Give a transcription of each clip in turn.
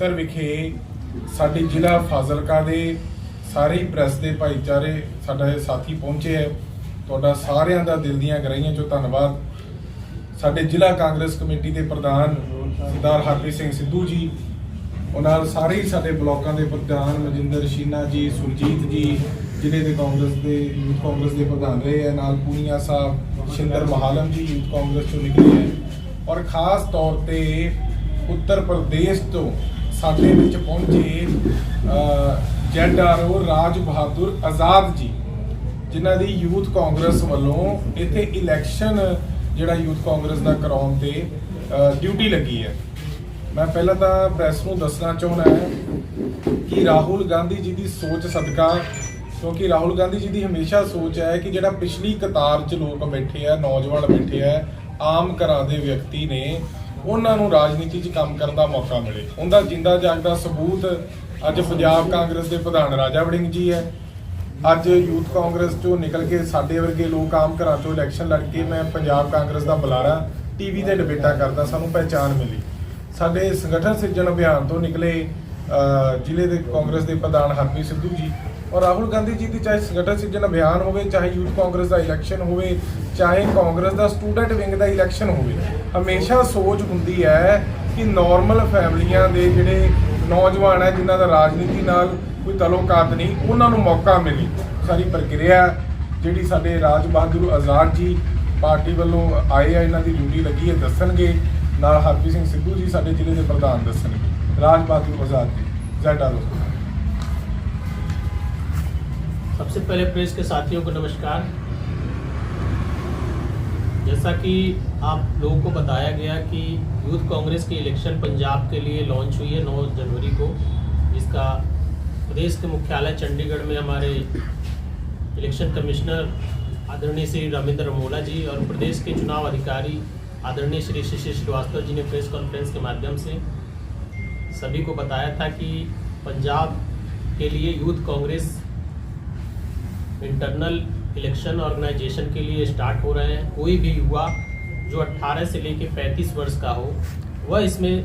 ਸਕੱਤਰ ਵਿਖੇ ਸਾਡੇ ਜ਼ਿਲ੍ਹਾ ਫਾਜ਼ਿਲਕਾ ਦੇ ਸਾਰੇ ਹੀ ਪ੍ਰੈਸ ਦੇ ਭਾਈਚਾਰੇ ਸਾਡਾ ਸਾਥੀ ਪਹੁੰਚੇ ਹੈ। ਤੁਹਾਡਾ ਸਾਰਿਆਂ ਦਾ ਦਿਲ ਦੀਆਂ ਗਹਿਰਾਈਆਂ ਚੋਂ ਧੰਨਵਾਦ। ਸਾਡੇ ਜ਼ਿਲ੍ਹਾ ਕਾਂਗਰਸ ਕਮੇਟੀ ਦੇ ਪ੍ਰਧਾਨ ਸਰਦਾਰ ਹਰਪ੍ਰੀਤ ਸਿੰਘ ਸਿੱਧੂ ਜੀ, ਉਹਨਾਂ ਨਾਲ ਸਾਰੇ ਹੀ ਸਾਡੇ ਬਲਾਕਾਂ ਦੇ ਪ੍ਰਧਾਨ ਮਨਜਿੰਦਰ ਸ਼ੀਨਾ ਜੀ, ਸੁਰਜੀਤ ਜੀ ਜ਼ਿਲ੍ਹੇ ਦੇ ਕਾਂਗਰਸ ਦੇ ਯੂਥ ਕਾਂਗਰਸ ਦੇ ਪ੍ਰਧਾਨ ਰਹੇ ਹੈ, ਨਾਲ ਪੂਨੀਆ ਸਾਹਿਬ, ਸ਼ਿੰਦਰ ਮਹਾਲਮ ਜੀ ਯੂਥ ਕਾਂਗਰਸ ਤੋਂ ਨਿਕਲੇ ਹੈ, ਔਰ ਖਾਸ ਤੌਰ ਤੇ ਉੱਤਰ ਪ੍ਰਦੇਸ਼ ਤੋਂ ਸਾਡੇ ਵਿੱਚ ਪਹੁੰਚੇ ZRO ਰਾਜ ਬਹਾਦੁਰ ਆਜ਼ਾਦ ਜੀ, ਜਿਨ੍ਹਾਂ ਦੀ ਯੂਥ ਕਾਂਗਰਸ ਵੱਲੋਂ ਇੱਥੇ ਇਲੈਕਸ਼ਨ ਜਿਹੜਾ ਯੂਥ ਕਾਂਗਰਸ ਦਾ ਕਰਾਉਣ ਤੇ ਡਿਊਟੀ ਲੱਗੀ ਹੈ। ਮੈਂ ਪਹਿਲਾਂ ਤਾਂ ਪ੍ਰੈਸ ਨੂੰ ਦੱਸਣਾ ਚਾਹੁੰਦਾ ਹਾਂ ਕਿ ਰਾਹੁਲ ਗਾਂਧੀ ਜੀ ਦੀ ਸੋਚ ਸਦਕਾ, ਕਿਉਂਕਿ ਰਾਹੁਲ ਗਾਂਧੀ ਜੀ ਦੀ ਹਮੇਸ਼ਾ ਸੋਚ ਹੈ ਕਿ ਜਿਹੜਾ ਪਿਛਲੀ ਕਤਾਰ 'ਚ ਲੋਕ ਬੈਠੇ ਆ, ਨੌਜਵਾਨ ਬੈਠੇ ਆ, ਆਮ ਘਰਾਂ ਦੇ ਵਿਅਕਤੀ ਨੇ, ਉਹਨਾਂ ਨੂੰ ਰਾਜਨੀਤੀ 'ਚ ਕੰਮ ਕਰਨ ਦਾ ਮੌਕਾ ਮਿਲੇ। ਉਹਦਾ ਜਿੰਦਾ ਜਾਗਦਾ ਸਬੂਤ ਅੱਜ ਪੰਜਾਬ ਕਾਂਗਰਸ ਦੇ ਪ੍ਰਧਾਨ ਰਾਜਾ ਵੜਿੰਗ ਜੀ ਹੈ। ਅੱਜ ਯੂਥ ਕਾਂਗਰਸ ਚੋਂ ਨਿਕਲ ਕੇ ਸਾਡੇ ਵਰਗੇ ਲੋਕ ਆਮ ਘਰਾਂ ਚੋਂ ਇਲੈਕਸ਼ਨ ਲੜ ਕੇ ਮੈਂ ਪੰਜਾਬ ਕਾਂਗਰਸ ਦਾ ਬੁਲਾਰਾ ਟੀਵੀ ਤੇ ਡਿਬੇਟਾਂ ਕਰਦਾ, ਸਾਨੂੰ ਪਹਿਚਾਣ ਮਿਲੀ। ਸਾਡੇ ਸੰਗਠਨ ਸਿਰਜਣ ਅਭਿਆਨ ਤੋਂ ਨਿਕਲੇ ਜ਼ਿਲ੍ਹੇ ਦੇ ਕਾਂਗਰਸ ਦੇ ਪ੍ਰਧਾਨ ਹਰਪ੍ਰੀਤ ਸਿੱਧੂ ਜੀ, ਔਰ ਰਾਹੁਲ ਗਾਂਧੀ ਜੀ ਦੀ ਚਾਹੇ ਸੰਗਠਨ ਸਿਰਜਣ ਅਭਿਆਨ ਹੋਵੇ, ਚਾਹੇ ਯੂਥ ਕਾਂਗਰਸ ਦਾ ਇਲੈਕਸ਼ਨ ਹੋਵੇ, ਚਾਹੇ ਕਾਂਗਰਸ ਦਾ ਸਟੂਡੈਂਟ ਵਿੰਗ ਦਾ ਇਲੈਕਸ਼ਨ ਹੋਵੇ, ਹਮੇਸ਼ਾ ਸੋਚ ਹੁੰਦੀ ਹੈ ਕਿ ਨਾਰਮਲ ਫੈਮਲੀਆਂ ਦੇ ਜਿਹੜੇ ਨੌਜਵਾਨ ਹੈ, ਜਿਨ੍ਹਾਂ ਦਾ ਰਾਜਨੀਤੀ ਨਾਲ ਕੋਈ ਤਾਲੁਕਾਤ ਨਹੀਂ, ਉਹਨਾਂ ਨੂੰ ਮੌਕਾ ਮਿਲੇ। ਸਾਰੀ ਪ੍ਰਕਿਰਿਆ ਜਿਹੜੀ ਸਾਡੇ ਰਾਜ ਬਹਾਦੁਰ ਆਜ਼ਾਦ ਜੀ ਪਾਰਟੀ ਵੱਲੋਂ ਆਏ ਆ, ਇਹਨਾਂ ਦੀ ਡਿਊਟੀ ਲੱਗੀ ਹੈ, ਦੱਸਣਗੇ। ਨਾਲ ਹਰਪ੍ਰੀਤ ਸਿੰਘ ਸਿੱਧੂ ਜੀ ਸਾਡੇ ਜ਼ਿਲ੍ਹੇ ਦੇ ਪ੍ਰਧਾਨ ਦੱਸਣਗੇ। ਰਾਜ ਬਹਾਦੁਰ आजाद जी, ZRO। सबसे पहले प्रेस के साथियों को नमस्कार। जैसा कि आप लोगों को बताया गया कि यूथ कांग्रेस की इलेक्शन पंजाब के लिए लॉन्च हुई है 9 जनवरी को, जिसका प्रदेश के मुख्यालय चंडीगढ़ में हमारे इलेक्शन कमिश्नर आदरणीय श्री रामेंद्र अमोला जी और प्रदेश के चुनाव अधिकारी आदरणीय श्री शिशिर श्रीवास्तव जी ने प्रेस कॉन्फ्रेंस के माध्यम से सभी को बताया था कि पंजाब के लिए youth Congress internal election organisation के लिए स्टार्ट हो रहे हैं। कोई भी युवा जो 18 से लेकर 35 वर्ष का हो, वह इसमें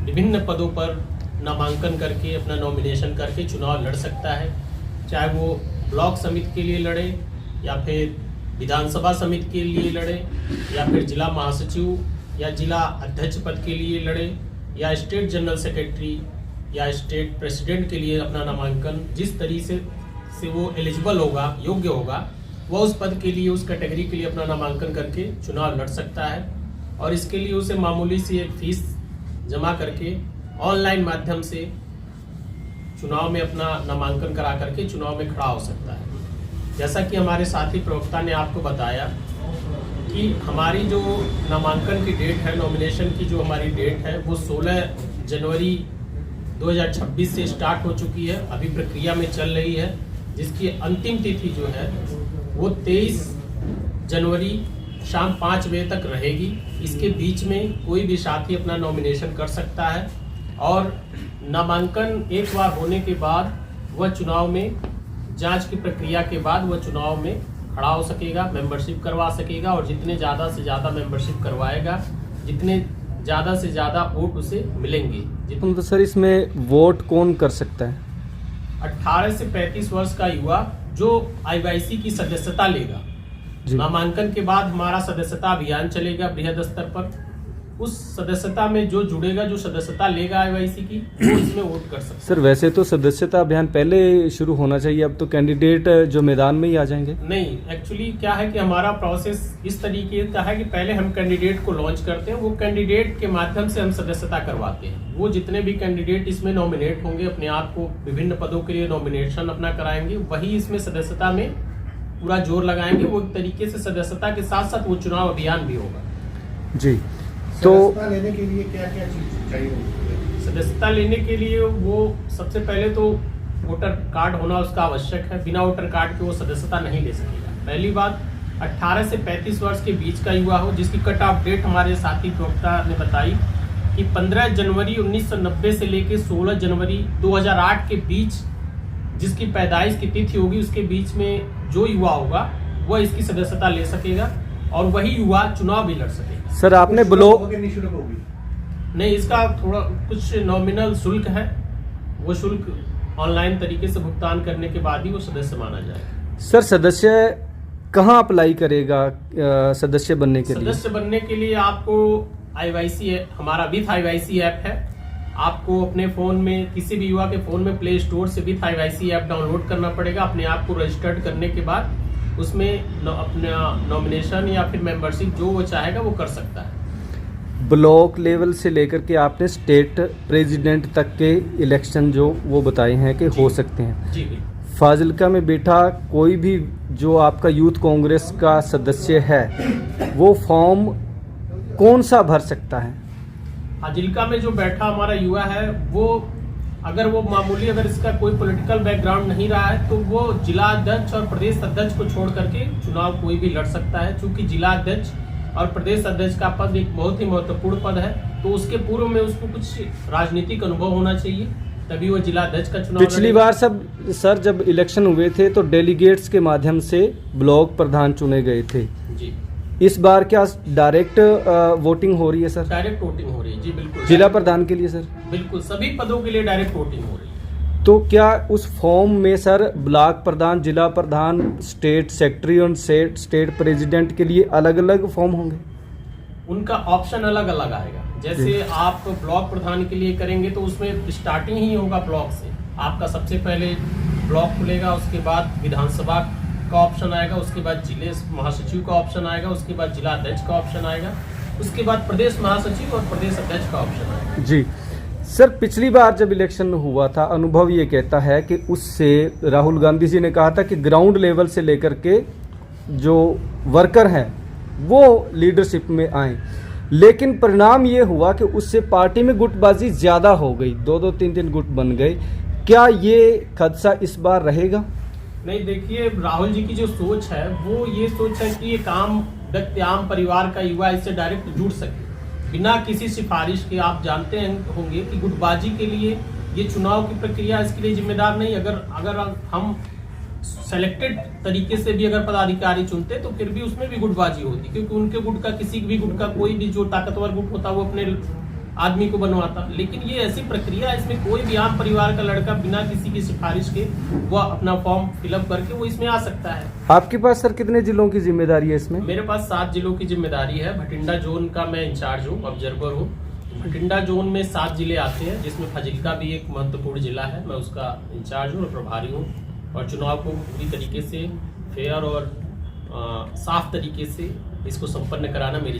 विभिन्न पदों पर नामांकन करके अपना नॉमिनेशन करके चुनाव लड़ सकता है। चाहे वो ब्लॉक समिति के लिए लड़े, या फिर विधानसभा समिति के लिए लड़े, या फिर जिला महासचिव या जिला अध्यक्ष पद के लिए लड़े, या स्टेट जनरल सेक्रेटरी या स्टेट प्रेसिडेंट के लिए अपना नामांकन, जिस तरीके से वो एलिजिबल होगा, योग्य होगा, वह उस पद के लिए, उस कैटेगरी के लिए अपना नामांकन करके चुनाव लड़ सकता है। और इसके लिए उसे मामूली सी एक फीस जमा करके ऑनलाइन माध्यम से चुनाव में अपना नामांकन करा करके चुनाव में खड़ा हो सकता है। जैसा कि हमारे साथी प्रवक्ता ने आपको बताया कि हमारी जो नामांकन की डेट है, नॉमिनेशन की जो हमारी डेट है, वो 16 जनवरी 2026 से स्टार्ट हो चुकी है, अभी प्रक्रिया में चल रही है, जिसकी अंतिम तिथि जो है वो 23 जनवरी शाम 5 बजे तक रहेगी। इसके बीच में कोई भी साथी अपना नॉमिनेशन कर सकता है, और नामांकन एक बार होने के बाद वह चुनाव में जांच की प्रक्रिया के बाद वह चुनाव में खड़ा हो सकेगा, मेंबरशिप करवा सकेगा, और जितने ज़्यादा से ज़्यादा मेंबरशिप करवाएगा, जितने ज़्यादा से ज़्यादा वोट उसे मिलेंगे। तो सर इसमें वोट कौन कर सकता है? 18 से 35 वर्ष का युवा जो IYC की सदस्यता लेगा, नामांकन के बाद हमारा सदस्यता अभियान चलेगा बृहद स्तर पर। उस सदस्यता में जो जुड़ेगा, जो सदस्यता लेगा IYC की, वो इसमें वोट कर सकता है। सर वैसे तो सदस्यता अभियान पहले शुरू होना चाहिए, अब तो कैंडिडेट जो मैदान में ही आ जाएंगे। नहीं, एक्चुअली क्या है कि हमारा प्रोसेस इस तरीके का है कि पहले हम कैंडिडेट को लॉन्च करते हैं, वो कैंडिडेट के माध्यम से हम सदस्यता करवाते हैं। वो जितने भी कैंडिडेट इसमें नॉमिनेट होंगे, अपने आप को विभिन्न पदों के लिए नॉमिनेशन अपना कराएंगे, वही इसमें सदस्यता में पूरा जोर लगाएंगे। वो एक तरीके से सदस्यता के साथ साथ वो चुनाव अभियान भी होगा। जी, तो सदस्यता लेने के लिए क्या क्या चीज चाहिए? सदस्यता लेने के लिए वो सबसे पहले तो वोटर कार्ड होना उसका आवश्यक है। बिना वोटर कार्ड के वो सदस्यता नहीं ले सकेगा। पहली बात, 18 से 35 वर्ष के बीच का युवा हो, जिसकी कट ऑफ डेट हमारे साथी प्रवक्ता ने बताई कि 15 जनवरी 1990 से लेकर 16 जनवरी 2008 के बीच जिसकी पैदाइश की तिथि होगी, उसके बीच में जो युवा होगा वह इसकी सदस्यता ले सकेगा, और वही युवा चुनाव भी लड़ सकेगा। सर आपने ब्लॉक नहीं, इसका थोड़ा कुछ नॉमिनल शुल्क है, वो शुल्क ऑनलाइन तरीके से भुगतान करने के बाद ही वो सदस्य माना जाएगा। सर सदस्य कहाँ अप्लाई करेगा सदस्य बनने के लिए? सदस्य बनने के लिए आपको IYC हमारा विथ IYC ऐप है, आपको अपने फोन में, किसी भी युवा के फोन में प्ले स्टोर से विथ IYC ऐप डाउनलोड करना पड़ेगा। अपने आप को रजिस्टर्ड करने के बाद उसमें अपना नॉमिनेशन या फिर मेंबरशिप जो वो चाहेगा वो कर सकता है। ब्लॉक लेवल से लेकर के आपने स्टेट प्रेसिडेंट तक के इलेक्शन जो वो बताए हैं कि हो सकते हैं। जी बिल्कुल। फाजिल्का में बैठा कोई भी जो आपका यूथ कांग्रेस का सदस्य है वो फॉर्म कौन सा भर सकता है? फाजिल्का में जो बैठा हमारा युवा है वो अगर वो मामूली, अगर इसका कोई पॉलिटिकल बैकग्राउंड नहीं रहा है तो वो जिला अध्यक्ष और प्रदेश अध्यक्ष को छोड़ करके चुनाव कोई भी लड़ सकता है। चूंकि जिला अध्यक्ष और प्रदेश अध्यक्ष का पद एक बहुत ही महत्वपूर्ण पद है, तो उसके पूर्व में उसको कुछ राजनीतिक अनुभव होना चाहिए, तभी वो जिला अध्यक्ष का चुनाव पिछली बार सर जब इलेक्शन हुए थे तो डेलीगेट्स के माध्यम से ब्लॉक प्रधान चुने गए थे। जी। इस बार क्या डायरेक्ट वोटिंग हो रही है सर? डायरेक्ट वोटिंग हो रही है। जी बिल्कुल। जिला प्रधान के लिए सर? बिल्कुल, सभी पदों के लिए डायरेक्ट वोटिंग हो रही है। तो क्या उस फॉर्म में सर ब्लॉक प्रधान, जिला प्रधान, स्टेट सेक्रेटरी और स्टेट प्रेसिडेंट के लिए अलग अलग फॉर्म होंगे? उनका ऑप्शन अलग अलग आएगा। जैसे आप ब्लॉक प्रधान के लिए करेंगे तो उसमें स्टार्टिंग ही होगा ब्लॉक से। आपका सबसे पहले ब्लॉक खुलेगा, उसके बाद विधानसभा का ऑप्शन आएगा, उसके बाद जिले महासचिव का ऑप्शन आएगा, उसके बाद जिला अध्यक्ष का ऑप्शन आएगा, उसके बाद प्रदेश महासचिव और प्रदेश अध्यक्ष का ऑप्शन आएगा। जी सर, पिछली बार जब इलेक्शन हुआ था अनुभव ये कहता है कि उससे राहुल गांधी जी ने कहा था कि ग्राउंड लेवल से लेकर के जो वर्कर हैं वो लीडरशिप में आए, लेकिन परिणाम ये हुआ कि उससे पार्टी में गुटबाजी ज़्यादा हो गई, 2-2 3-3 गुट बन गए। क्या ये खदशा इस बार रहेगा? नहीं, देखिए राहुल जी की जो सोच है वो ये सोच है कि एक आम व्यक्ति, आम परिवार का युवा इससे डायरेक्ट जुड़ सके बिना किसी सिफारिश के। आप जानते होंगे कि गुटबाजी के लिए ये चुनाव की प्रक्रिया इसके लिए जिम्मेदार नहीं। अगर हम सेलेक्टेड तरीके से भी अगर पदाधिकारी चुनते तो फिर भी उसमें भी गुटबाजी होती, क्योंकि उनके गुट का, किसी भी गुट का कोई भी जो ताकतवर गुट होता वो अपने आदमी को बनवाता। लेकिन ये ऐसी प्रक्रिया, इसमें कोई भी आम परिवार का लड़का बिना किसी की सिफारिश के वो अपना फॉर्म फिलअप करके वो इसमें आ सकता है। आपके पास सर कितने जिलों की जिम्मेदारी है इसमें? मेरे पास 7 जिलों की जिम्मेदारी है। भटिंडा जोन का मैं इंचार्ज हूँ, ऑब्जर्वर हूँ। भटिंडा जोन में 7 जिले आते हैं, जिसमें फाजिल्का भी एक महत्वपूर्ण जिला है। मैं उसका इंचार्ज हूँ और प्रभारी हूँ, और चुनाव को पूरी तरीके से फेयर और साफ तरीके से इसको संपन्न कराना मेरी